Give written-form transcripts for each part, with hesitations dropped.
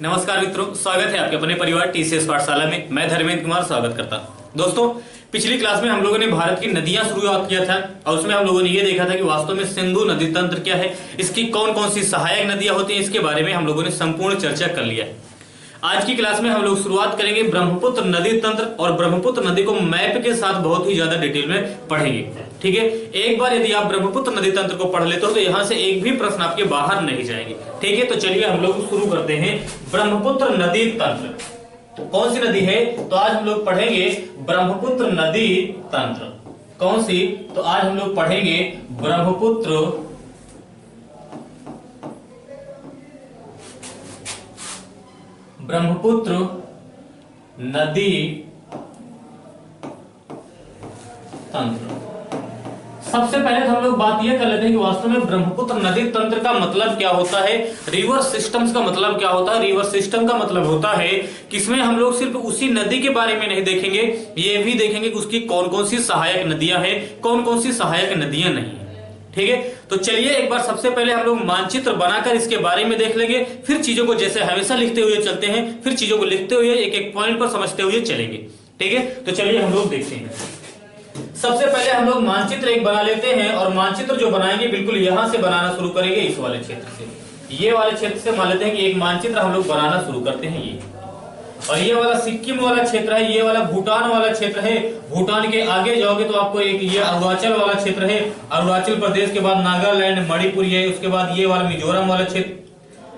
नमस्कार मित्रों, स्वागत है आपके अपने परिवार टीसीएस पाठशाला में। मैं धर्मेंद्र कुमार स्वागत करता हूं। दोस्तों, पिछली क्लास में हम लोगों ने भारत की नदियां शुरुआत किया था और उसमें हम लोगों ने ये देखा था कि वास्तव में सिंधु नदी तंत्र क्या है, इसकी कौन कौन सी सहायक नदियां होती हैं, इसके बारे में हम लोगों ने संपूर्ण चर्चा कर लिया है। आज की क्लास में हम लोग शुरुआत करेंगे ब्रह्मपुत्र नदी तंत्र और ब्रह्मपुत्र नदी को मैप के साथ बहुत ही ज्यादा डिटेल में पढ़ेंगे। ठीक है, एक बार यदि आप ब्रह्मपुत्र नदी तंत्र को पढ़ लेते हो तो यहां से एक भी प्रश्न आपके बाहर नहीं जाएंगे। ठीक है, तो चलिए हम लोग शुरू करते हैं ब्रह्मपुत्र नदी तंत्र। कौन सी नदी है? तो आज हम लोग पढ़ेंगे ब्रह्मपुत्र नदी तंत्र। कौन सी? तो आज हम लोग पढ़ेंगे ब्रह्मपुत्र नदी तंत्र। सबसे पहले तो हम लोग बात यह कर लेते हैं कि वास्तव में ब्रह्मपुत्र नदी तंत्र का मतलब क्या होता है, रिवर सिस्टम्स का मतलब क्या होता है। रिवर सिस्टम का मतलब होता है कि इसमें हम लोग सिर्फ उसी नदी के बारे में नहीं देखेंगे, ये भी देखेंगे कि उसकी कौन कौन सी सहायक नदियां हैं, कौन कौन सी सहायक नदियां नहीं है। ठीक है, तो चलिए एक बार सबसे पहले हम लोग मानचित्र बनाकर इसके बारे में देख लेंगे, फिर चीजों को जैसे हमेशा लिखते हुए चलते हैं, फिर चीजों को लिखते हुए एक एक पॉइंट पर समझते हुए चलेंगे। ठीक है, तो चलिए हम लोग देखते हैं। सबसे पहले हम लोग मानचित्र एक बना लेते हैं और मानचित्र जो बनाएंगे बिल्कुल यहां से बनाना शुरू करेंगे, इस वाले क्षेत्र से। ये वाले क्षेत्र से मान लेते हैं कि एक मानचित्र हम लोग बनाना शुरू करते हैं ये, और ये वाला सिक्किम वाला क्षेत्र है, ये वाला भूटान वाला क्षेत्र है। भूटान के आगे जाओगे तो आपको एक ये अरुणाचल वाला क्षेत्र है, अरुणाचल प्रदेश के बाद नागालैंड, मणिपुर है, उसके बाद ये वाला मिजोरम वाला क्षेत्र,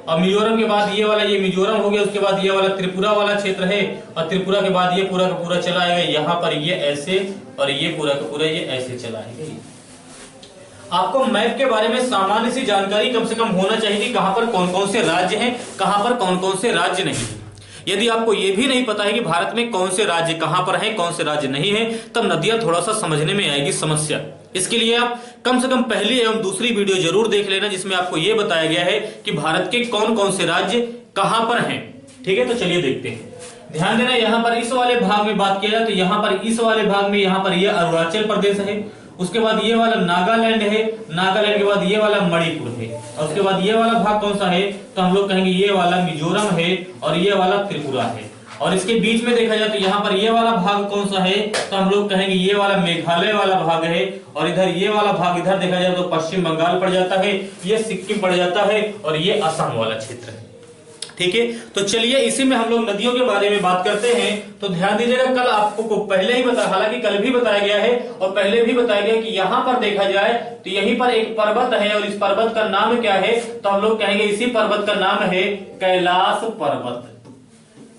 और मिजोरम के बाद ये वाला ये मिजोरम हो गया, उसके बाद ये वाला त्रिपुरा वाला क्षेत्र है, और त्रिपुरा के बाद ये पूरा का पूरा चला आएगा यहाँ पर ये ऐसे, और ये पूरा का पूरा ये ऐसे चला आएगा। आपको मैप के बारे में सामान्य सी जानकारी कम से कम होना चाहिए कि कहां पर कौन कौन से राज्य हैं, कहां पर कौन कौन से राज्य नहीं है। यदि आपको यह भी नहीं पता है कि भारत में कौन से राज्य कहां पर हैं, कौन से राज्य नहीं है, तब नदियां थोड़ा सा समझने में आएगी समस्या। इसके लिए आप कम से कम पहली एवं दूसरी वीडियो जरूर देख लेना, जिसमें आपको यह बताया गया है कि भारत के कौन कौन से राज्य कहां पर हैं। ठीक है, तो चलिए देखते हैं। ध्यान देना, यहां पर इस वाले भाग में बात किया जाए तो यहां पर इस वाले भाग में यहां पर यह अरुणाचल प्रदेश है, उसके बाद ये वाला नागालैंड है, नागालैंड के बाद ये वाला मणिपुर है, और उसके बाद ये वाला भाग कौन सा है तो हम लोग कहेंगे ये वाला मिजोरम है, और ये वाला त्रिपुरा है। और इसके बीच में देखा जाए तो यहाँ पर ये वाला भाग कौन सा है तो हम लोग कहेंगे ये वाला मेघालय वाला भाग है, और इधर ये वाला भाग इधर देखा जाए तो पश्चिम बंगाल पड़ जाता है, ये सिक्किम पड़ जाता है, और ये असम वाला क्षेत्र है। ठीक है, तो चलिए इसी में हम लोग नदियों के बारे में बात करते हैं। तो ध्यान दीजिएगा, कल आपको पहले ही बता, हालांकि कल भी बताया गया है और पहले भी बताया गया कि यहाँ पर देखा जाए तो यहीं पर एक पर्वत है, और इस पर्वत का नाम क्या है तो हम लोग कहेंगे इसी पर्वत का नाम है कैलाश पर्वत।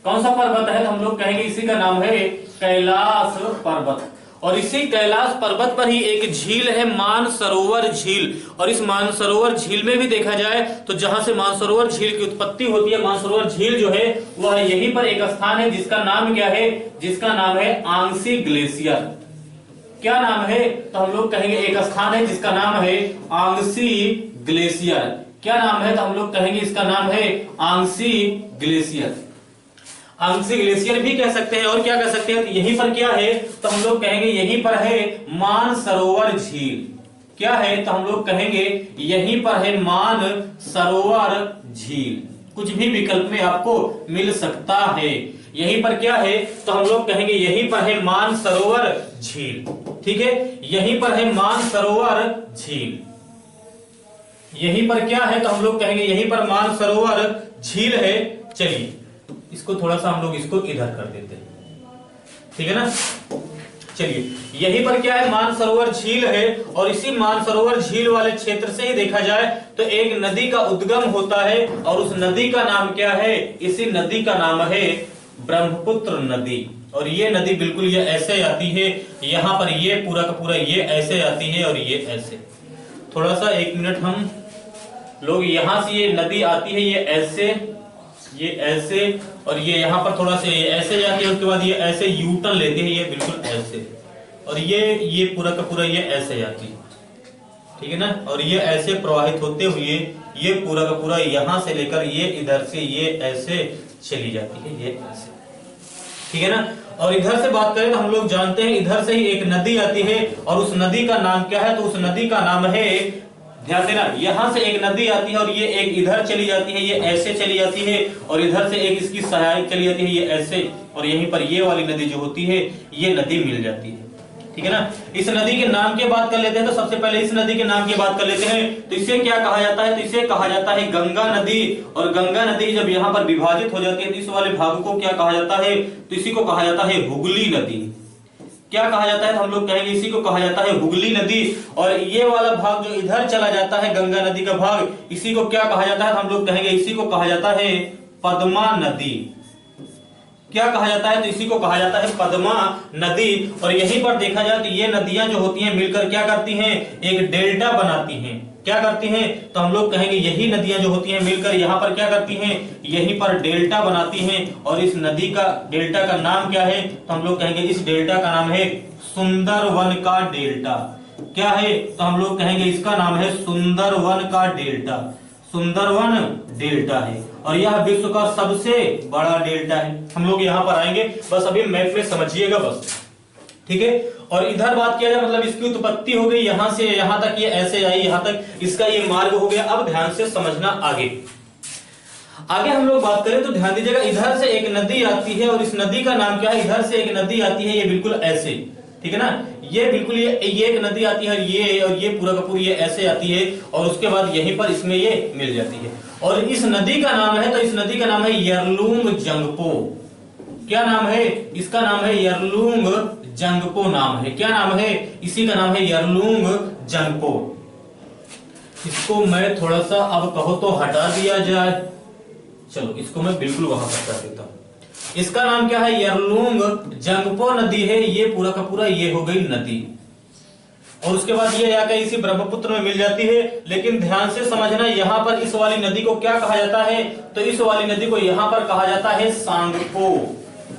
कौन सा पर्वत है तो हम लोग कहेंगे इसी का नाम है कैलाश पर्वत। और इसी कैलाश पर्वत पर ही एक झील है, मानसरोवर झील, और इस मानसरोवर झील में भी देखा जाए तो जहां से मानसरोवर झील की उत्पत्ति होती है, मानसरोवर झील जो है वह यहीं पर एक स्थान है जिसका नाम क्या है, जिसका नाम है आंगसी ग्लेशियर। क्या नाम है तो हम लोग कहेंगे एक स्थान है जिसका नाम है आंगसी ग्लेशियर। क्या नाम है तो हम लोग कहेंगे इसका नाम है आंगसी ग्लेशियर। आंगसी ग्लेशियर भी कह सकते हैं, और क्या कह सकते हैं तो यहीं पर क्या है तो हम लोग कहेंगे यहीं पर है मानसरोवर झील। क्या है तो हम लोग कहेंगे यहीं पर है मानसरोवर झील। कुछ भी विकल्प में आपको मिल सकता है। यहीं पर क्या है तो हम लोग कहेंगे यहीं पर है मानसरोवर झील। ठीक है, यहीं पर है मानसरोवर झील। यहीं पर क्या है तो हम लोग कहेंगे यहीं पर मानसरोवर झील है। चलिए इसको थोड़ा सा हम लोग इसको इधर कर देते हैं, ठीक है ना। चलिए यहीं पर क्या है मानसरोवर झील है, और इसी मानसरोवर झील वाले क्षेत्र से ही देखा जाए तो एक नदी का उद्गम होता है, और उस नदी का नाम क्या है, इसी नदी का नाम है ब्रह्मपुत्र नदी। और ये नदी बिल्कुल ये ऐसे आती है, यहां पर ये पूरा का पूरा ये ऐसे आती है, और ये ऐसे। थोड़ा सा एक मिनट, हम लोग यहां से ये नदी आती है, ये ऐसे, और ये यहाँ पर थोड़ा से ऐसे जाती है, उसके बाद ये ऐसे यू टर्न लेती है, ये बिल्कुल ऐसे, और ये पूरा का पूरा ये ऐसे जाती है, ठीक है ना। और ये ऐसे प्रवाहित होते हुए ये पूरा का पूरा यहाँ से लेकर ये इधर से ये ऐसे चली जाती है, ये ऐसे, ठीक है ना। और इधर से बात करें तो हम लोग जानते हैं इधर से ही एक नदी आती है, और उस नदी का नाम क्या है तो उस नदी का नाम है, ध्यान देना, यहां से एक नदी आती है और ये एक इधर चली जाती है, ये ऐसे चली जाती है, और इधर से एक इसकी सहायक चली जाती है, ये ऐसे, और यहीं पर ये वाली नदी जो होती है ये नदी मिल जाती है। ठीक है ना। इस नदी के नाम की बात कर लेते हैं, तो सबसे पहले इस नदी के नाम की बात कर लेते हैं। तो इसे क्या कहा जाता है, तो इसे कहा जाता है गंगा नदी। और गंगा नदी जब यहाँ पर विभाजित हो जाती है तो इस वाले भाग को क्या कहा जाता है, तो इसी को कहा जाता है हुगली नदी। क्या कहा जाता है, तो हम लोग कहेंगे इसी को कहा जाता है हुगली नदी। और ये वाला भाग जो इधर चला जाता है गंगा नदी का भाग, इसी को क्या कहा जाता है, तो हम लोग कहेंगे इसी को कहा जाता है पद्मा नदी। क्या कहा जाता है, तो इसी को कहा जाता है पद्मा नदी। और यहीं पर देखा जाए तो ये नदियां जो होती हैं मिलकर क्या करती हैं, एक डेल्टा बनाती हैं। क्या करती हैं, तो हम लोग कहेंगे यही नदियां जो होती हैं मिलकर यहाँ पर क्या करती हैं, यहीं पर डेल्टा बनाती हैं। और इस नदी का डेल्टा का नाम क्या है, तो हम लोग कहेंगे इस डेल्टा का नाम है सुंदरवन का डेल्टा। क्या है, तो हम लोग कहेंगे इसका नाम है सुंदरवन का डेल्टा। सुंदरवन डेल्टा है और यह विश्व का सबसे बड़ा डेल्टा है। हम लोग यहाँ पर आएंगे, बस अभी मैप में समझिएगा बस। ठीक है। और इधर बात किया जाए, मतलब इसकी उत्पत्ति हो गई यहां से यहां तक, ये ऐसे आई यहां तक, इसका ये मार्ग हो गया। अब ध्यान से समझना आगे हम लोग बात करें तो ध्यान दीजिएगा, इधर से एक नदी आती है और इस नदी का नाम क्या है, इधर से एक नदी आती है, ये बिल्कुल ऐसे, ठीक है ना, ये बिल्कुल ये एक नदी आती है, ये और ये पूरा का पूरा ये ऐसे आती है, और उसके बाद यहीं पर इसमें ये मिल जाती है। और इस नदी का नाम है, तो इस नदी का नाम है यरलुंग जंगपो। क्या नाम है, इसका नाम है यरलुंग जंगपो नाम है। क्या नाम है, इसी का नाम है यरलुंग जंगपो। इसको मैं थोड़ा सा अब कहो तो हटा दिया जाए, चलो इसको मैं बिल्कुल वहां पर कर देता हूं। इसका नाम क्या है, यरलुंग जंगपो नदी है, ये पूरा का पूरा ये हो गई नदी। और उसके बाद ये जाकर इसी ब्रह्मपुत्र में मिल जाती है। लेकिन ध्यान से समझना, यहाँ पर इस वाली नदी को क्या कहा जाता है, तो इस वाली नदी को यहाँ पर कहा जाता है सांगपो।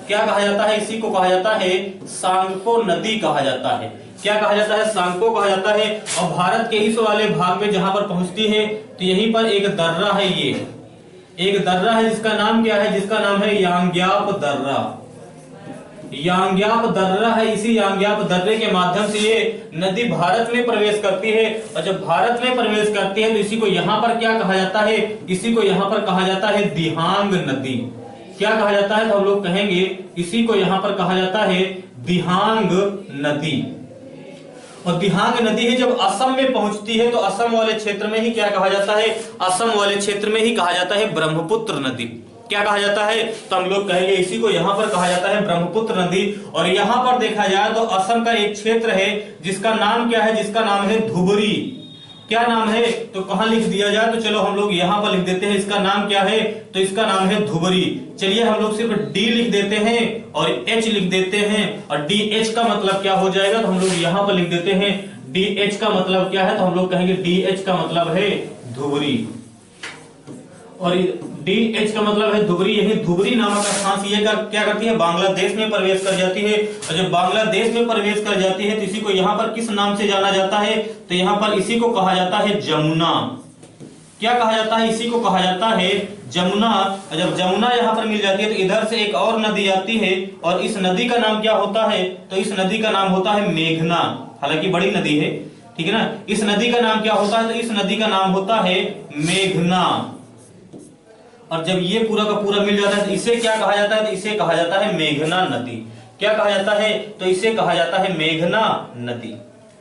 क्या कहा जाता है, इसी को कहा जाता है सांगपो नदी कहा जाता है। क्या कहा जाता है, सांगपो कहा जाता है। और भारत के इस वाले भाग में जहां पर पहुंचती है तो यहीं पर एक दर्रा है, ये एक दर्रा है जिसका नाम क्या है, जिसका नाम है यांग्याप दर्रा। यांग्याप दर्रा है, इसी यांग्याप दर्रे के माध्यम से ये नदी भारत में प्रवेश करती है। और जब भारत में प्रवेश करती है तो इसी को यहाँ पर क्या कहा जाता है, इसी को यहाँ पर कहा जाता है दिहांग नदी। क्या कहा जाता है, तो हम लोग कहेंगे इसी को यहाँ पर कहा जाता है दिहांग नदी। और दिहांग नदी है जब असम में पहुंचती है तो असम वाले क्षेत्र में ही क्या कहा जाता है, असम वाले क्षेत्र में ही कहा जाता है ब्रह्मपुत्र नदी। क्या कहा जाता है, तो हम लोग कहेंगे इसी को यहाँ पर कहा जाता है ब्रह्मपुत्र नदी। और यहाँ पर देखा जाए तो असम का एक क्षेत्र है जिसका नाम क्या है, जिसका नाम है धुबरी। क्या नाम है, तो कहां लिख दिया जाए, तो चलो हम लोग यहाँ पर लिख देते हैं, इसका नाम क्या है, तो इसका नाम है धुबरी। चलिए हम लोग सिर्फ डी लिख देते हैं और एच लिख देते हैं। और डी एच का मतलब क्या हो जाएगा, तो हम लोग यहाँ पर लिख देते हैं डी एच का मतलब क्या है, तो हम लोग कहेंगे डी एच का मतलब है धुबरी। और डी एच का मतलब है धुबरी। यही धुबरी नामक स्थान से ये क्या करती है, बांग्लादेश में प्रवेश कर जाती है। और जब बांग्लादेश में प्रवेश कर जाती है तो इसी को यहाँ पर किस नाम से जाना जाता है, तो यहाँ पर इसी को कहा जाता है जमुना। क्या कहा जाता है, इसी को कहा जाता है जमुना। जब जमुना यहाँ पर मिल जाती है तो इधर से एक और नदी आती है और इस नदी का नाम क्या होता है, तो इस नदी का नाम होता है मेघना। हालांकि बड़ी नदी है, ठीक है ना। इस नदी का नाम क्या होता है, तो इस नदी का नाम होता है मेघना। और जब ये पूरा का पूरा मिल जाता है तो इसे क्या कहा जाता है, तो इसे कहा जाता है मेघना नदी। क्या कहा जाता है, तो इसे कहा जाता है मेघना नदी।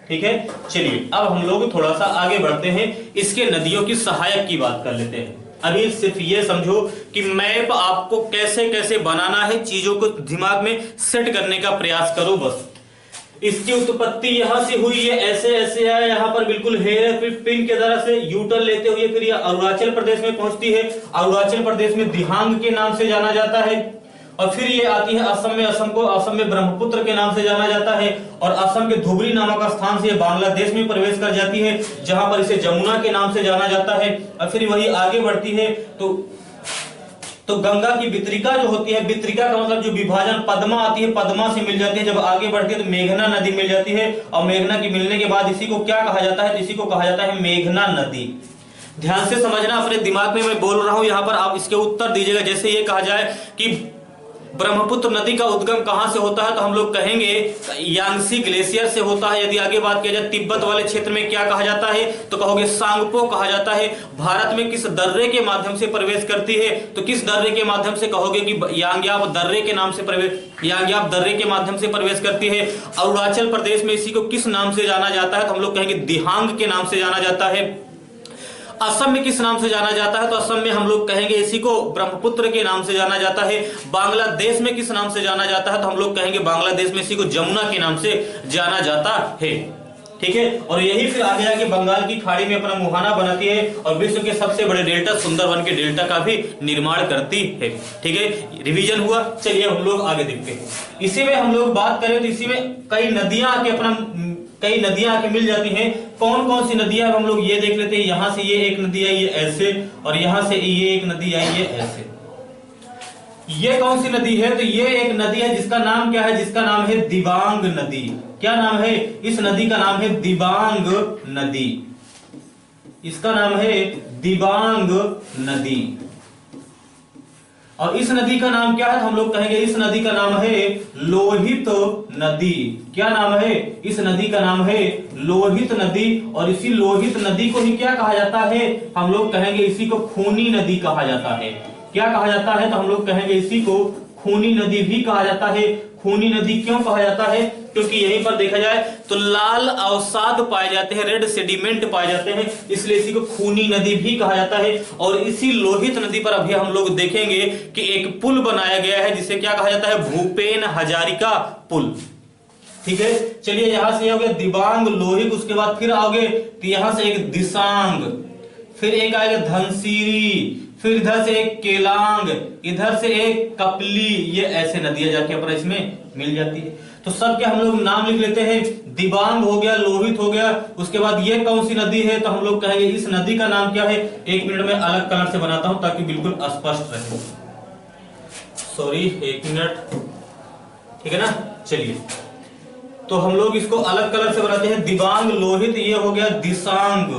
ठीक है। चलिए अब हम लोग थोड़ा सा आगे बढ़ते हैं, इसके नदियों की सहायक की बात कर लेते हैं। अभी सिर्फ ये समझो कि मैप आपको कैसे कैसे बनाना है, चीजों को दिमाग में सेट करने का प्रयास करो बस। इसकी उत्पत्ति यहां से हुई है, ऐसे ऐसे आया, यहाँ पर बिल्कुल हेयर पिन के तरह से यूटर्न लेते हुए फिर ये अरुणाचल प्रदेश में पहुंचती है। अरुणाचल प्रदेश में दिहांग के नाम से जाना जाता है। और फिर ये आती है असम में, असम को असम में ब्रह्मपुत्र के नाम से जाना जाता है। और असम के धुबरी नामक स्थान से बांग्लादेश में प्रवेश कर जाती है, जहां पर इसे जमुना के नाम से जाना जाता है। और फिर वही आगे बढ़ती है तो गंगा की वितरिका जो होती है, वितरिका का मतलब जो विभाजन, पद्मा आती है, पद्मा से मिल जाती है। जब आगे बढ़ती है तो मेघना नदी मिल जाती है। और मेघना की मिलने के बाद इसी को क्या कहा जाता है, तो इसी को कहा जाता है मेघना नदी। ध्यान से समझना, अपने दिमाग में मैं बोल रहा हूं, यहाँ पर आप इसके उत्तर दीजिएगा। जैसे ये कहा जाए कि ब्रह्मपुत्र नदी का उद्गम कहां से होता है, तो हम लोग कहेंगे यांगसी ग्लेशियर से होता है। यदि आगे बात किया जाए तिब्बत वाले क्षेत्र में क्या कहा जाता है, तो कहोगे सांगपो कहा जाता है। भारत में किस दर्रे के माध्यम से प्रवेश करती है, तो किस दर्रे के माध्यम से, कहोगे कि यांग्याप दर्रे के नाम से यांग्याप दर्रे के माध्यम से प्रवेश करती है। अरुणाचल प्रदेश में इसी को किस नाम से जाना जाता है, तो हम लोग कहेंगे दिहांग के नाम से जाना जाता है। असम में किस नाम से जाना जाता है, तो असम में हम लोग कहेंगे इसी को ब्रह्मपुत्र के नाम से जाना जाता है। बांग्लादेश में किस नाम से जाना जाता है, तो हम लोग कहेंगे बांग्लादेश में इसी को जमुना के नाम से जाना जाता है। ठीक है, और यही फिर आगे आके बंगाल की खाड़ी में अपना मुहाना बनाती है और विश्व के सबसे बड़े डेल्टा सुंदरवन के डेल्टा का भी निर्माण करती है। ठीक है, रिवीजन हुआ। चलिए हम लोग आगे देखते हैं। इसी में हम लोग बात करें तो इसी में कई नदियां आके मिल जाती हैं। कौन कौन सी नदियां हम लोग ये देख लेते हैं। यहां से ये एक नदी आई, ये ऐसे, और यहां से ये एक नदी आई, ये ऐसे। ये कौन सी नदी है, तो ये एक नदी है जिसका नाम क्या है, जिसका नाम है दिबांग नदी। क्या नाम है, इस नदी का नाम है दिबांग नदी। इसका नाम है दिबांग नदी। और इस नदी का नाम क्या है, तो हम लोग कहेंगे इस नदी का नाम है लोहित नदी। क्या नाम है, इस नदी का नाम है लोहित नदी। और इसी लोहित नदी को ही क्या कहा जाता है, हम लोग कहेंगे इसी को खूनी नदी कहा जाता है। क्या कहा जाता है, तो हम लोग कहेंगे इसी को खूनी नदी भी कहा जाता है। खूनी नदी क्यों कहा जाता है, क्योंकि यहीं पर देखा जाए तो लाल अवसाद पाए जाते हैं, रेड सेडिमेंट पाए जाते हैं, इसलिए इसी को खूनी नदी भी कहा जाता है। और इसी लोहित नदी पर अभी हम लोग देखेंगे कि एक पुल बनाया गया है जिसे क्या कहा जाता है, भूपेन हजारिका पुल। ठीक है, चलिए यहां से हो गया दिबांग लोहित, उसके बाद फिर आओगे तो यहां से एक दिसांग, फिर एक आएगा धनसिरी, फिर इधर से एक केलांग, इधर से एक कपली। ये ऐसे नदियां जाके अपना इसमें मिल जाती है। तो सब के हम लोग नाम लिख लेते हैं। दिबांग हो गया, लोहित हो गया, उसके बाद ये कौन सी नदी है, तो हम लोग कहेंगे इस नदी का नाम क्या है। एक मिनट में अलग कलर से बनाता हूं ताकि बिल्कुल स्पष्ट रहे। सॉरी, एक मिनट। ठीक है ना, चलिए तो हम लोग इसको अलग कलर से बनाते हैं। दिबांग लोहित, ये हो गया दिसांग,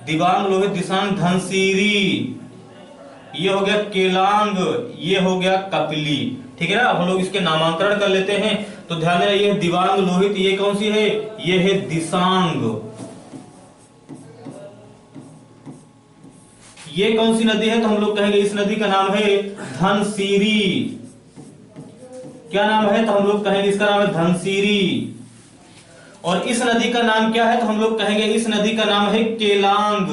दिबांग लोहित दिसांग। धनसिरी, ये हो गया केलांग, ये हो गया कपिली। ठीक है ना, अब हम लोग इसके नामांकरण कर लेते हैं। तो ध्यान देना, ये दिबांग लोहित, ये कौन सी है, ये है दिसांग। ये कौन सी नदी है, तो हम लोग कहेंगे इस नदी का नाम है धनसिरी। क्या नाम है, तो हम लोग कहेंगे इसका नाम है धनसिरी। और इस नदी का नाम क्या है, तो हम लोग कहेंगे इस नदी का नाम है केलांग।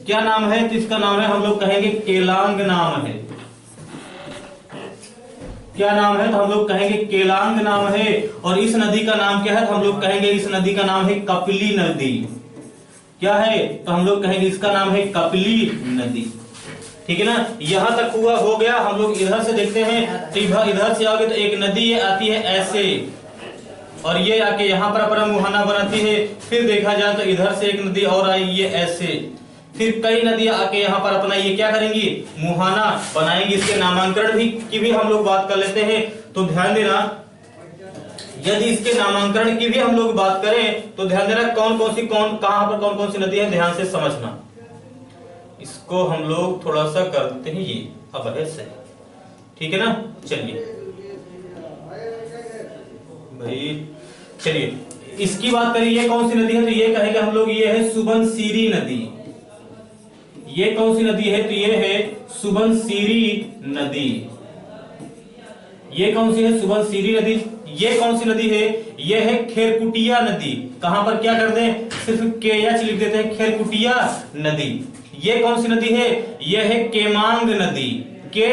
क्या नाम है, तो इसका नाम है, हम लोग कहेंगे केलांग नाम है। क्या नाम है, तो हम लोग कहेंगे केलांग नाम है। और इस नदी का नाम क्या है, तो हम लोग कहेंगे इस नदी का नाम है कपिली नदी। क्या है, तो हम लोग कहेंगे इसका नाम है कपिली नदी। ठीक है ना, यहां तक हुआ, हो गया। हम लोग इधर से देखते हैं, तो इधर से आओगे तो एक नदी आती है ऐसे, और ये आके यहाँ पर अपना मुहाना बनाती है। फिर देखा जाए तो इधर से एक नदी और आई, ये ऐसे। फिर कई नदियां आके यहाँ पर अपना ये क्या करेंगी, मुहाना बनाएंगी। इसके नामांकरण भी की भी हम लोग बात कर लेते हैं। तो ध्यान देना, यदि इसके नामांकरण की भी हम लोग बात करें तो ध्यान देना कौन कौन सी कहां पर कौन कौन सी नदी है, ध्यान से समझना। इसको हम लोग थोड़ा सा कर देते हैं, ये अब है सही। ठीक है ना, चलिए भाई, चलिए इसकी बात करें। ये कौन सी नदी है, तो ये कहेंगे हम लोग ये है सुबनसिरी नदी। ये कौन सी नदी है, तो ये है सुबनसिरी नदी। ये कौन सी है, सुबनसिरी नदी। ये कौन सी नदी है, ये है खेरकुटिया नदी। कहां पर क्या कर दें, सिर्फ के एच लिख देते हैं, खेरकुटिया नदी। ये कौन सी नदी है, ये है केमांग नदी, के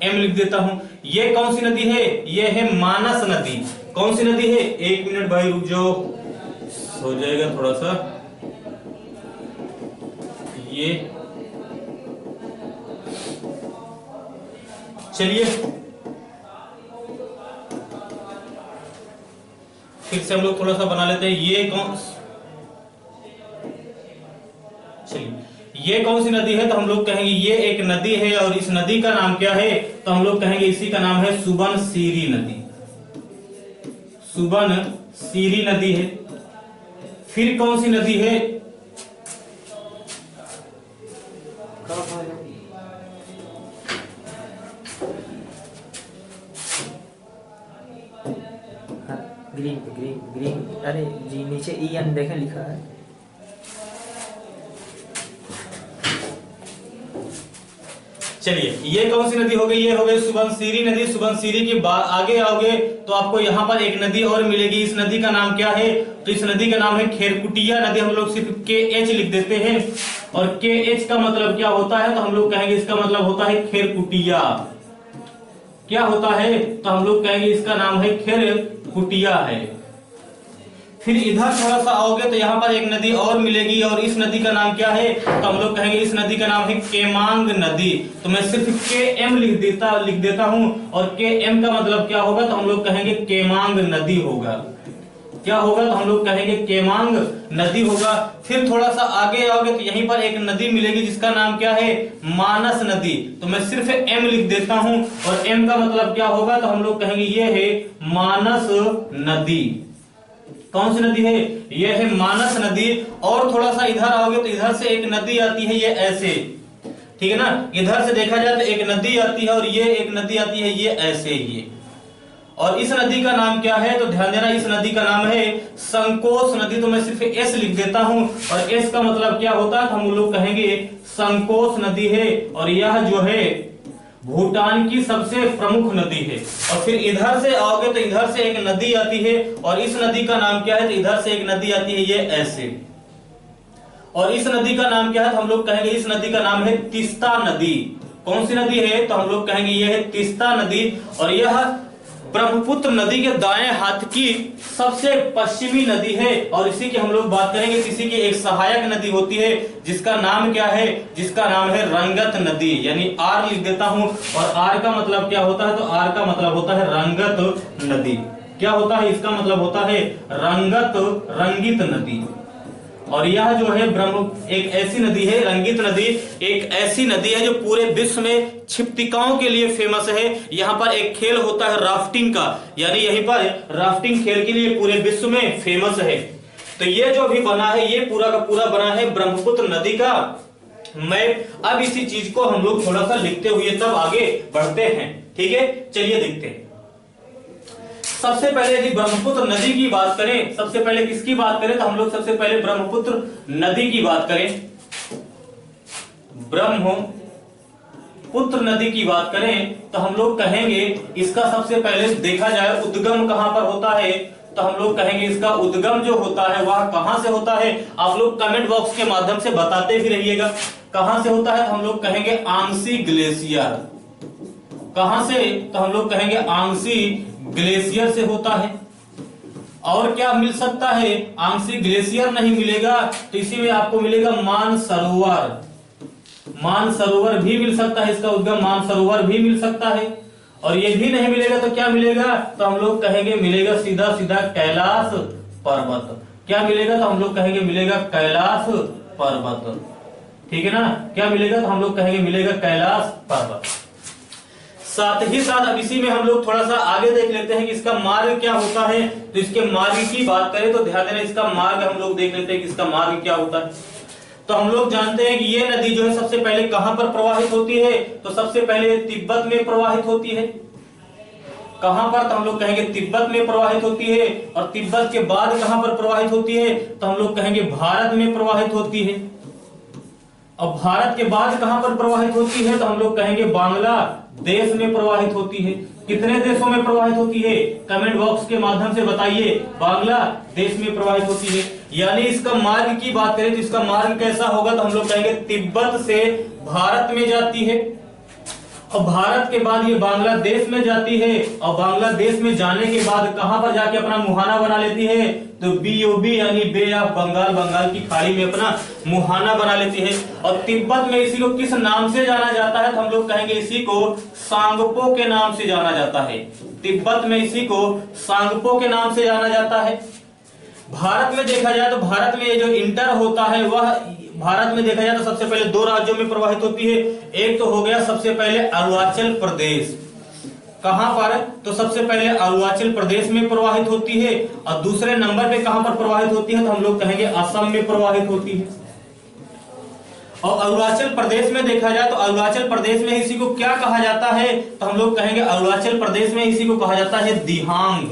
एम लिख देता हूं। ये कौन सी नदी है, ये है मानस नदी। कौन सी नदी है, एक मिनट भाई रुक जाओ, हो जाएगा थोड़ा सा। ये चलिए फिर से हम लोग थोड़ा सा बना लेते हैं। ये कौन सी नदी है, तो हम लोग कहेंगे ये एक नदी है, और इस नदी का नाम क्या है, तो हम लोग कहेंगे इसी का नाम है सुबनसिरी नदी। सुबनसिरी नदी है। फिर कौन सी नदी है, ग्रीन ग्रीन, अरे जी नीचे ई एन देखें लिखा है। चलिए, ये कौन सी नदी हो गई? ये हो गई सुबनसिरी नदी। सुबनसिरी के बाद आगे आओगे तो आपको यहाँ पर एक नदी और मिलेगी। इस नदी का नाम क्या है? तो इस नदी का नाम है खेरकुटिया नदी। हम लोग सिर्फ KH लिख देते हैं, और KH का मतलब क्या होता है? तो हम लोग कहेंगे इसका मतलब होता है खेरकुटिया। क्या होता है? तो हम लोग कहेंगे इसका नाम है खेरकुटिया है। फिर इधर थोड़ा सा आओगे तो यहाँ पर एक नदी और मिलेगी, और इस नदी का नाम क्या है? तो हम लोग कहेंगे इस नदी का नाम है केमांग नदी। तो मैं सिर्फ KM लिख देता हूं, और KM का मतलब क्या होगा? तो हम लोग कहेंगे केमांग नदी होगा। क्या होगा? तो हम लोग कहेंगे केमांग नदी होगा। फिर थोड़ा सा आगे आओगे तो यहीं पर एक नदी मिलेगी जिसका नाम क्या है? मानस नदी। तो मैं सिर्फ M लिख देता हूं, और M का मतलब क्या होगा? तो हम लोग कहेंगे ये है मानस नदी। कौन सी नदी है? ये है मानस नदी। और थोड़ा सा इधर आओगे तो इधर से एक नदी आती है, ये ऐसे, ठीक है ना? इधर से देखा जाए तो एक नदी आती है, और ये एक नदी आती है, ये ऐसे ये। और इस नदी का नाम क्या है? तो ध्यान देना, इस नदी का नाम है संकोश नदी। तो मैं सिर्फ S लिख देता हूं, और S का मतलब क्या होता है? तो हम लोग कहेंगे संकोश नदी है, और यह जो है भूटान की सबसे प्रमुख नदी है। और फिर इधर से आओगे तो इधर से एक नदी आती है, और इस नदी का नाम क्या है? तो इधर से एक नदी आती है, ये ऐसे। और इस नदी का नाम क्या है? तो हम लोग कहेंगे इस नदी का नाम है तीस्ता नदी। कौन सी नदी है? तो हम लोग कहेंगे यह है तीस्ता नदी। और यह ब्रह्मपुत्र नदी के दाएं हाथ की सबसे पश्चिमी नदी है। और इसी की हम लोग बात करेंगे, इसी की एक सहायक नदी होती है जिसका नाम क्या है? जिसका नाम है रंगत नदी। यानी R लिख देता हूं, और R का मतलब क्या होता है? तो R का मतलब होता है रंगत नदी। क्या होता है? इसका मतलब होता है रंगित नदी। और यह जो है एक ऐसी नदी है, रंगित नदी एक ऐसी नदी है जो पूरे विश्व में क्षिप्तिकाओं के लिए फेमस है। यहाँ पर एक खेल होता है राफ्टिंग का, यानी यहीं पर राफ्टिंग खेल के लिए पूरे विश्व में फेमस है। तो ये जो भी बना है, ये पूरा का पूरा बना है ब्रह्मपुत्र नदी का मैप। अब इसी चीज को हम लोग थोड़ा सा लिखते हुए तब आगे बढ़ते हैं, ठीक है? चलिए देखते हैं। सबसे पहले यदि ब्रह्मपुत्र नदी की बात करें, सबसे पहले किसकी बात करें? तो हम लोग सबसे पहले ब्रह्मपुत्र नदी की बात करें। ब्रह्मपुत्र नदी की बात करें तो हम लोग कहेंगे इसका सबसे पहले देखा जाए उद्गम कहां पर होता है? तो हम लोग कहेंगे इसका उद्गम जो होता है वह कहां से होता है? आप लोग कमेंट बॉक्स के माध्यम से बताते भी रहिएगा कहां से होता है। तो हम लोग कहेंगे आंगसी ग्लेशियर। कहां से? तो हम लोग कहेंगे आंगसी ग्लेशियर से होता है। और क्या मिल सकता है? आंगसी ग्लेशियर नहीं मिलेगा तो इसी में आपको मिलेगा मानसरोवर। मानसरोवर भी मिल सकता है, इसका उद्गम मानसरोवर भी मिल सकता है। और ये भी नहीं मिलेगा तो क्या मिलेगा? तो हम लोग कहेंगे मिलेगा सीधा सीधा कैलाश पर्वत। क्या मिलेगा? तो हम लोग कहेंगे मिलेगा कैलाश पर्वत, ठीक है ना? क्या मिलेगा? तो हम लोग कहेंगे मिलेगा कैलाश पर्वत। साथ ही साथ अब इसी में हम लोग थोड़ा सा आगे देख लेते हैं कि इसका मार्ग क्या होता है। तो इसके मार्ग की बात करें तो ध्यान देना, इसका मार्ग हम लोग देख लेते हैं कि इसका मार्ग क्या होता है। तो हम लोग जानते हैं कि ये नदी जो है सबसे पहले कहां पर प्रवाहित होती है? तो सबसे पहले तिब्बत में प्रवाहित होती है। कहां पर? तो हम लोग कहेंगे तिब्बत में प्रवाहित होती है। और तिब्बत के बाद कहां पर प्रवाहित होती है? तो हम लोग कहेंगे भारत में प्रवाहित होती है। और भारत के बाद कहां पर प्रवाहित होती है? तो हम लोग कहेंगे बांग्लादेश में प्रवाहित होती है। कितने देशों में प्रवाहित होती है? कमेंट बॉक्स के माध्यम से बताइए। बांग्लादेश में प्रवाहित होती है। यानी इसका मार्ग की बात करें तो इसका मार्ग कैसा होगा? तो हम लोग कहेंगे तिब्बत से भारत में जाती है, और भारत के बाद ये बांग्लादेश में जाती है, और बांग्लादेश में जाने के बाद कहां पर जाके अपना मुहाना बना लेती है? तो BOB यानी बे ऑफ बंगाल, बंगाल की खाड़ी में अपना मुहाना बना लेती है। और तिब्बत में इसी को किस नाम से जाना जाता है? तो हम लोग कहेंगे इसी को सांगपो के नाम से जाना जाता है। तिब्बत में इसी को सांगपो के नाम से जाना जाता है। भारत में देखा जाए तो भारत में ये जो इंटर होता है वह भारत में देखा जाए तो सबसे पहले 2 राज्यों में प्रवाहित होती है। एक तो हो गया सबसे पहले अरुणाचल प्रदेश। कहां पर? तो सबसे पहले अरुणाचल प्रदेश में प्रवाहित होती है। और दूसरे नंबर पे कहां पर प्रवाहित होती है? तो हम लोग कहेंगे असम में प्रवाहित होती है। और अरुणाचल प्रदेश में देखा जाए तो अरुणाचल प्रदेश में इसी को क्या कहा जाता है? तो हम लोग कहेंगे अरुणाचल प्रदेश में इसी को कहा जाता है दिहांग।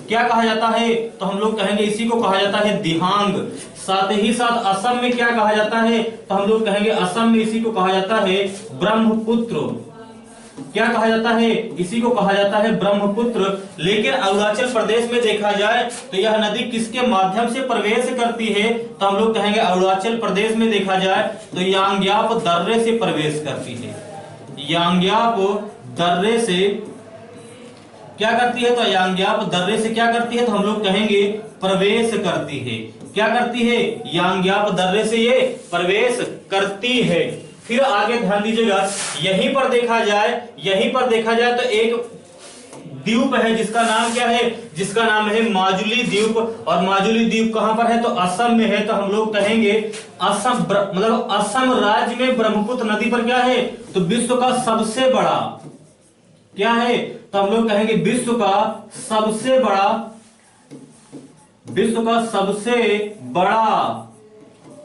क्या कहा जाता है? तो हम लोग कहेंगे इसी को कहा जाता है दिहांग। साथ ही साथ असम में क्या कहा जाता है? तो हम लोग कहेंगे असम में इसी को कहा जाता है ब्रह्मपुत्र। क्या कहा जाता है? इसी को कहा जाता है ब्रह्मपुत्र। लेकिन अरुणाचल प्रदेश में देखा जाए तो यह नदी किसके माध्यम से प्रवेश करती है? तो हम लोग कहेंगे अरुणाचल प्रदेश में देखा जाए तो यांग्याप दर्रे से प्रवेश करती है। यांग्याप दर्रे से क्या करती है? तो यांग्याप दर्रे से क्या करती है? तो हम लोग कहेंगे प्रवेश करती है। क्या करती है? यांग्याप दर्रे से ये प्रवेश करती है। फिर आगे ध्यान दीजिएगा, यहीं पर देखा जाए तो एक द्वीप है जिसका नाम क्या है? जिसका नाम है माजुली द्वीप। और माजुली द्वीप कहां पर है? तो असम में है। तो हम लोग कहेंगे असम मतलब असम राज्य में ब्रह्मपुत्र नदी पर क्या है? तो विश्व का सबसे बड़ा क्या है? तो हम लोग कहेंगे विश्व का सबसे बड़ा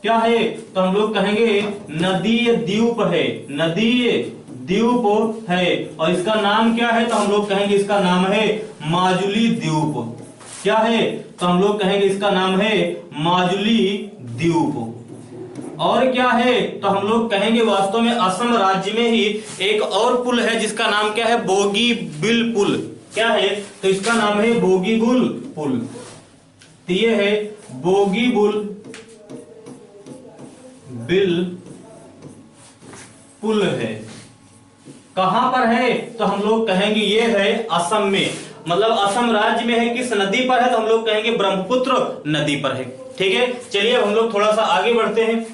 क्या है? तो हम लोग कहेंगे नदीय द्वीप है। नदीय द्वीप है और इसका नाम क्या है? तो हम लोग कहेंगे इसका नाम है माजुली द्वीप। क्या है? तो हम लोग कहेंगे इसका नाम है माजुली द्वीप। और क्या है? तो हम लोग कहेंगे वास्तव में असम राज्य में ही एक और पुल है जिसका नाम क्या है? बोगीबिल पुल। क्या है? तो इसका नाम है बोगीबिल पुल। तो ये है बोगीबिल पुल है। कहां पर है? तो हम लोग कहेंगे ये है असम में। मतलब असम राज्य में है। किस नदी पर है? तो हम लोग कहेंगे ब्रह्मपुत्र नदी पर है। ठीक है, चलिए अब हम लोग थोड़ा सा आगे बढ़ते हैं।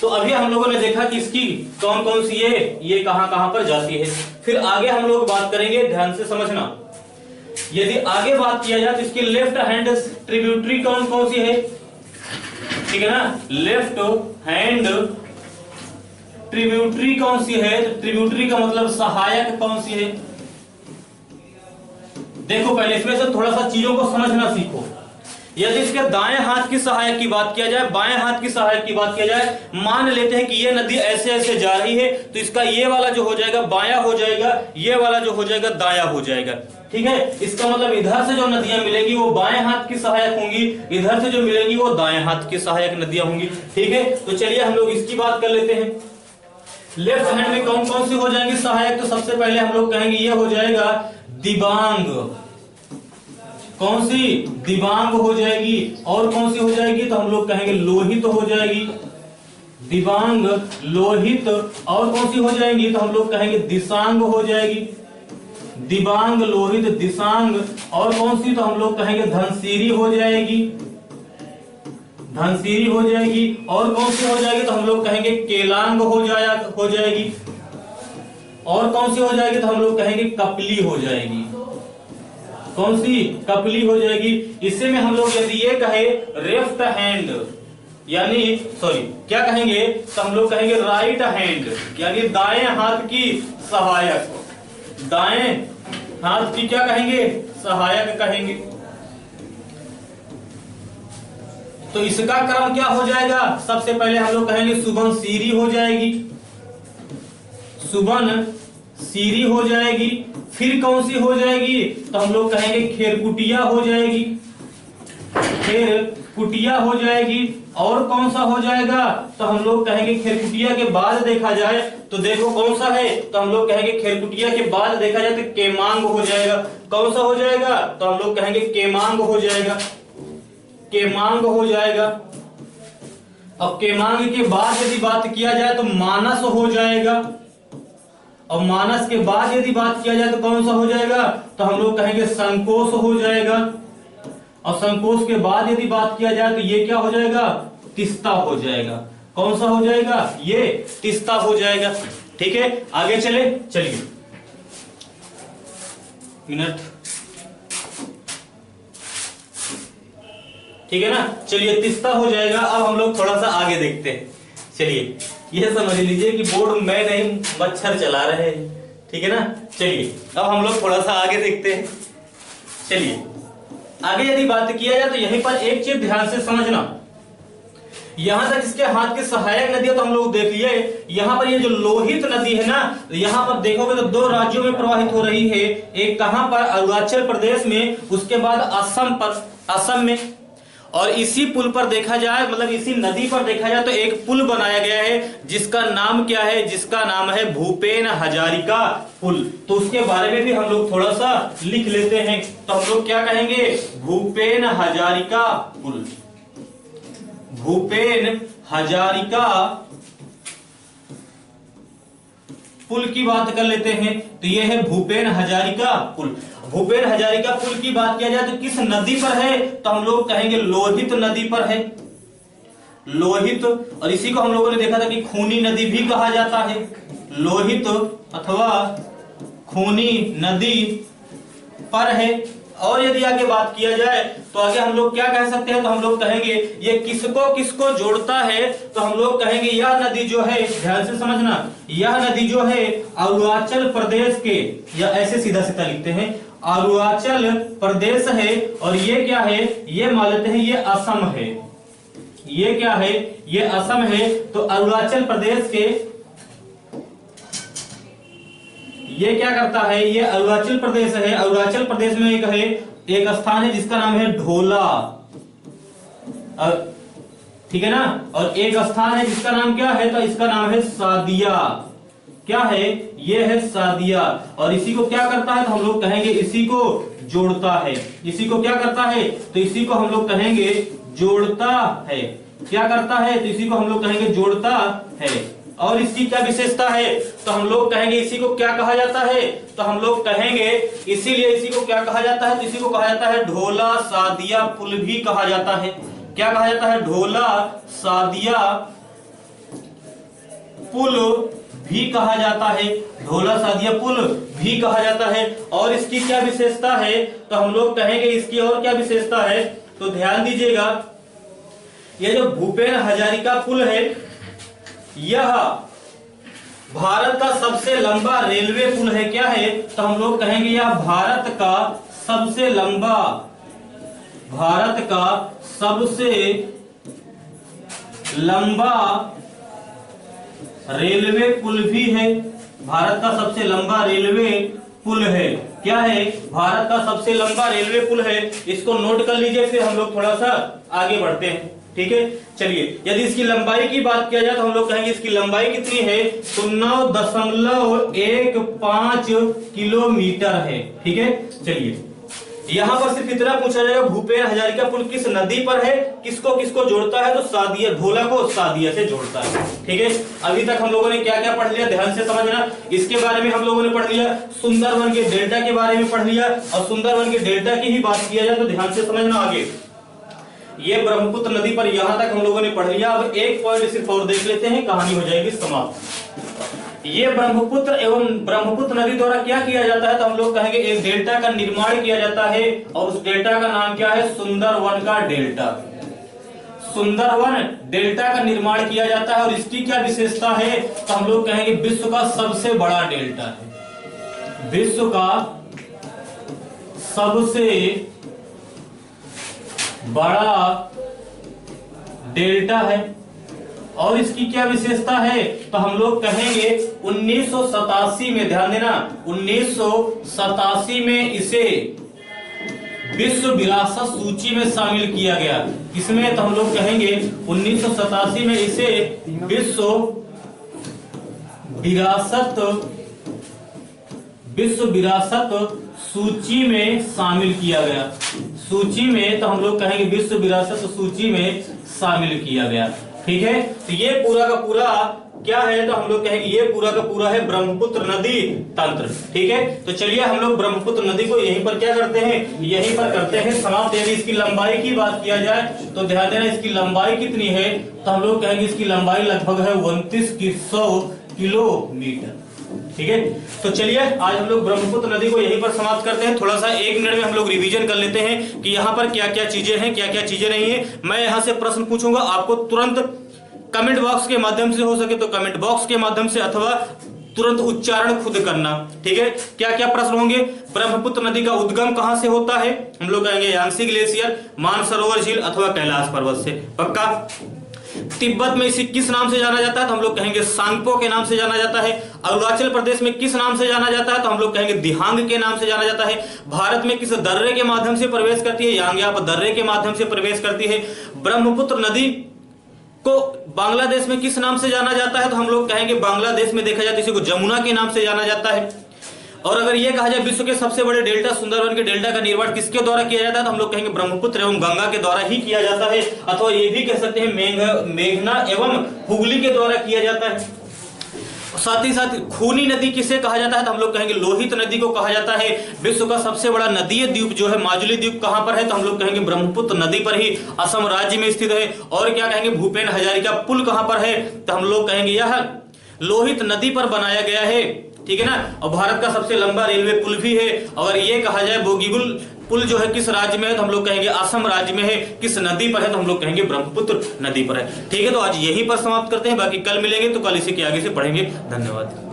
तो अभी हम लोगों ने देखा कि इसकी कौन कौन सी है, ये कहां कहां पर जाती है। फिर आगे हम लोग बात करेंगे, ध्यान से समझना। यदि आगे बात किया जाए तो इसकी लेफ्ट हैंड ट्रिब्यूटरी कौन कौन सी है? ठीक है ना, लेफ्ट हैंड ट्रिब्यूटरी कौन सी है? तो ट्रिब्यूटरी का मतलब सहायक कौन सी है? देखो पहले इसमें से थोड़ा सा चीजों को समझना सीखो। यदि इसके दाएं हाथ की सहायक की बात किया जाए, बाएं हाथ की सहायक की बात किया जाए, मान लेते हैं कि ये नदी ऐसे ऐसे जा रही है, तो इसका ये वाला जो हो जाएगा बायां हो जाएगा, ये वाला जो हो जाएगा दायां हो जाएगा। ठीक है, इसका मतलब इधर से जो नदियां मिलेंगी वो बाएं हाथ की सहायक होंगी, इधर से जो मिलेंगी वो दाएं हाथ की सहायक नदियां होंगी। ठीक है, तो चलिए हम लोग इसकी बात कर लेते हैं। लेफ्ट हैंड में कौन कौन सी हो जाएंगी सहायक? तो सबसे पहले हम लोग कहेंगे ये हो जाएगा दिबांग। कौन सी? दिबांग हो जाएगी। और कौन सी हो जाएगी? तो हम लोग कहेंगे लोहित हो जाएगी। दिबांग, लोहित। और कौन सी हो जाएंगी? तो हम लोग कहेंगे दिसांग हो जाएगी। दिबांग, लोहित, दिसांग। और कौन सी? तो हम लोग कहेंगे धनसिरी हो जाएगी। धनसिरी हो जाएगी। और कौन सी हो जाएगी? तो हम लोग कहेंगे केलांग हो जाएगी। और कौन सी हो जाएगी? तो हम लोग कहेंगे कपली हो जाएगी। कौन सी? कपली हो जाएगी। इससे में हम लोग यदि ये कहे लेफ्ट हैंड यानी सॉरी क्या कहेंगे? तो हम लोग कहेंगे राइट हैंड यानी दाएं हाथ की सहायक। दाएं हाथ की क्या कहेंगे? सहायक कहेंगे। तो इसका क्रम क्या हो जाएगा? सबसे पहले हम लोग कहेंगे सुबनसिरी हो जाएगी। सुबनसिरी हो जाएगी। फिर कौन सी हो जाएगी? तो हम लोग कहेंगे खेरकुटिया हो जाएगी। खेरकुटिया हो जाएगी। और कौन सा हो जाएगा? तो हम लोग कहेंगे खेरकुटिया के बाद देखा जाए तो देखो कौन सा है? तो हम लोग कहेंगे खेरकुटिया के बाद देखा जाए तो केमांग हो जाएगा। कौन सा हो जाएगा? तो हम लोग कहेंगे केमांग हो जाएगा। केमांग हो जाएगा। अब केमांग के बाद यदि बात किया जाए तो मानस हो जाएगा। और मानस के बाद यदि बात किया जाए तो कौन सा हो जाएगा? तो हम लोग कहेंगे संकोच हो जाएगा। और संकोच के बाद यदि बात किया जाए तो ये क्या हो जाएगा? तिस्ता हो जाएगा। कौन सा हो जाएगा? ये तिस्ता हो जाएगा। ठीक है, आगे चलिए मिनट। ठीक है ना, चलिए तिस्ता हो जाएगा। अब हम लोग थोड़ा सा आगे देखते हैं। चलिए यह समझ लीजिए कि बोर्ड में नहीं मच्छर चला रहे हैं। ठीक है ना, चलिए अब हम लोग थोड़ा सा आगे देखते हैं। चलिए आगे यदि बात किया जाए तो यहीं पर एक चीज ध्यान से समझना। यहां तक इसके हाथ की सहायक नदी है तो हम लोग देख लिए। यहां पर ये जो लोहित नदी है ना, यहां पर देखोगे तो दो राज्यों में प्रवाहित हो रही है। एक कहां पर, अरुणाचल प्रदेश में, उसके बाद असम पर, असम में। और इसी पुल पर देखा जाए, मतलब इसी नदी पर देखा जाए तो एक पुल बनाया गया है जिसका नाम क्या है, जिसका नाम है भूपेन हजारिका पुल। तो उसके बारे में भी हम लोग थोड़ा सा लिख लेते हैं। तो हम लोग क्या कहेंगे, भूपेन हजारिका पुल, भूपेन हजारिका पुल की बात कर लेते हैं। तो यह है भूपेन हजारिका पुल। भूपेन हजारिका पुल की बात किया जाए तो किस नदी पर है, तो हम लोग कहेंगे लोहित नदी पर है, लोहित। और इसी को हम लोगों ने देखा था कि खूनी नदी भी कहा जाता है, लोहित अथवा खूनी नदी पर है। और यदि आगे बात किया जाए तो आगे हम लोग क्या कह सकते हैं, तो हम लोग कहेंगे ये किसको किसको जोड़ता है, तो हम लोग कहेंगे यह नदी जो है, ध्यान से समझना, यह नदी जो है अरुणाचल प्रदेश के, या ऐसे सीधा सीधा लिखते हैं, अरुणाचल प्रदेश है। और ये क्या है, ये मान लेते हैं ये असम है, ये क्या है, ये असम है। तो अरुणाचल प्रदेश के, ये क्या करता है, ये अरुणाचल प्रदेश है। अरुणाचल प्रदेश में एक है, एक स्थान है जिसका नाम है ढोला, ठीक है ना। और एक स्थान है जिसका नाम क्या है, तो इसका नाम है सादिया। क्या है, ये है सादिया। और इसी को क्या करता है, तो हम लोग कहेंगे इसी को जोड़ता है। इसी को क्या करता है, तो इसी को हम लोग कहेंगे जोड़ता है। क्या करता है, तो इसी को हम लोग कहेंगे जोड़ता है। और इसकी क्या विशेषता है, तो हम लोग कहेंगे इसी को क्या कहा जाता है, तो हम लोग कहेंगे इसीलिए इसी को क्या कहा जाता है, तो इसी को कहा जाता है ढोला सादिया पुल भी कहा जाता है। क्या कहा जाता है, ढोला सादिया पुल भी कहा जाता है, ढोला सादिया पुल भी कहा जाता है। और इसकी क्या विशेषता है, तो हम लोग कहेंगे इसकी और क्या विशेषता है, तो ध्यान दीजिएगा, ये जो भूपेन हजारिका पुल है, यह भारत का सबसे लंबा रेलवे पुल है। क्या है, तो हम लोग कहेंगे यह भारत का सबसे लंबा, भारत का सबसे लंबा रेलवे पुल भी है, भारत का सबसे लंबा रेलवे पुल है। क्या है, भारत का सबसे लंबा रेलवे पुल है। इसको नोट कर लीजिए, फिर हम लोग थोड़ा सा आगे बढ़ते हैं, ठीक है। चलिए, यदि इसकी लंबाई की बात किया जाए तो हम लोग कहेंगे इसकी लंबाई कितनी है, तो 9.15 किलोमीटर है, ठीक है। चलिए, यहां पर सिर्फ इतना पूछा जाएगा भूपेन हजारिका पुल किस नदी पर है, किसको किसको जोड़ता है, तो सादिया, ढोला को सादिया से जोड़ता है, ठीक है। अभी तक हम लोगों ने क्या क्या पढ़ लिया, ध्यान से समझना। इसके बारे में हम लोगों ने पढ़ लिया, सुंदरवन के डेल्टा के बारे में पढ़ लिया। और सुंदरवन के डेल्टा की ही बात किया जाए तो ध्यान से समझना आगे, ये ब्रह्मपुत्र नदी पर यहां तक हम लोगों ने पढ़ लिया। अब एक पॉइंट सिर्फ और देख लेते हैं, कहानी हो जाएगी समाप्त। ये ब्रह्मपुत्र एवं ब्रह्मपुत्र नदी द्वारा क्या किया जाता है, तो हम लोग कहेंगे एक डेल्टा का निर्माण किया जाता है। और उस डेल्टा का नाम क्या है, सुंदरवन का डेल्टा, सुंदरवन डेल्टा का निर्माण किया जाता है। और इसकी क्या विशेषता है, तो हम लोग कहेंगे विश्व का सबसे बड़ा डेल्टा है, विश्व का सबसे बड़ा डेल्टा है। और इसकी क्या विशेषता है, तो हम लोग कहेंगे 1987 में, ध्यान देना, 1987 में इसे विश्व विरासत सूची में शामिल किया गया। किसमें, तो हम लोग कहेंगे 1987 में इसे विश्व विरासत सूची में शामिल किया गया। सूची में, तो हम लोग कहेंगे विश्व विरासत सूची में शामिल किया गया, ठीक है। तो ये पूरा का पूरा क्या है, तो हम लोग कहेंगे ये पूरा का पूरा है ब्रह्मपुत्र नदी तंत्र, ठीक है। तो चलिए हम लोग ब्रह्मपुत्र नदी को यहीं पर क्या करते हैं, यहीं पर करते हैं समाप्त। यदि इसकी लंबाई की बात किया जाए तो ध्यान देना, इसकी लंबाई कितनी है, तो हम लोग कहेंगे इसकी लंबाई लगभग है 2900 किलोमीटर, ठीक है। तो चलिए आज हम लोग ब्रह्मपुत्र नदी को यहीं पर समाप्त करते हैं। थोड़ा सा 1 मिनट में हम लोग रिवीजन कर लेते हैं कि यहाँ पर क्या क्या चीजें हैं, क्या क्या चीजें नहीं है। मैं यहाँ से प्रश्न पूछूंगा, आपको तुरंत कमेंट बॉक्स के माध्यम से, हो सके तो कमेंट बॉक्स के माध्यम से, अथवा तुरंत उच्चारण खुद करना, ठीक है। क्या क्या प्रश्न होंगे, ब्रह्मपुत्र नदी का उद्गम कहां से होता है, हम लोग कहेंगे यांसी ग्लेशियर, मानसरोवर झील अथवा कैलाश पर्वत से, पक्का। तिब्बत में इसे किस नाम से जाना जाता है? तो हम लोग कहेंगे सांगपो के नाम से जाना जाता है। अरुणाचल प्रदेश में किस नाम से जाना जाता है? तो हम लोग कहेंगे दिहांग के नाम से जाना जाता है। भारत में किस दर्रे के माध्यम से प्रवेश करती है? यांग्याप दर्रे के माध्यम से प्रवेश करती है। ब्रह्मपुत्र नदी को बांग्लादेश में किस नाम से जाना जाता है? तो हम लोग कहेंगे बांग्लादेश में देखा जाए तो इसी को जमुना के नाम से जाना जाता है। और अगर ये कहा जाए विश्व के सबसे बड़े डेल्टा सुंदरवन के डेल्टा का निर्माण किसके द्वारा किया जाता है? तो हम लोग कहेंगे ब्रह्मपुत्र एवं गंगा के द्वारा ही किया जाता है, अथवा ये भी कह सकते हैं मेघना एवं हुगली के द्वारा किया जाता है। साथ ही साथ खूनी नदी किसे कहा जाता है? तो हम लोग कहेंगे लोहित नदी को कहा जाता है। विश्व का सबसे बड़ा नदीय द्वीप जो है माजुली द्वीप कहां पर है? तो हम लोग कहेंगे ब्रह्मपुत्र नदी पर ही असम राज्य में स्थित है। और क्या कहेंगे भूपेन हजारिका पुल कहां पर है? तो हम लोग कहेंगे यह लोहित नदी पर बनाया गया है, ठीक है ना। और भारत का सबसे लंबा रेलवे पुल भी है। अगर ये कहा जाए बोगीबील पुल जो है किस राज्य में है? तो हम लोग कहेंगे असम राज्य में है। किस नदी पर है? तो हम लोग कहेंगे ब्रह्मपुत्र नदी पर है। ठीक है, तो आज यहीं पर समाप्त करते हैं, बाकी कल मिलेंगे तो कल इसी के आगे से पढ़ेंगे। धन्यवाद।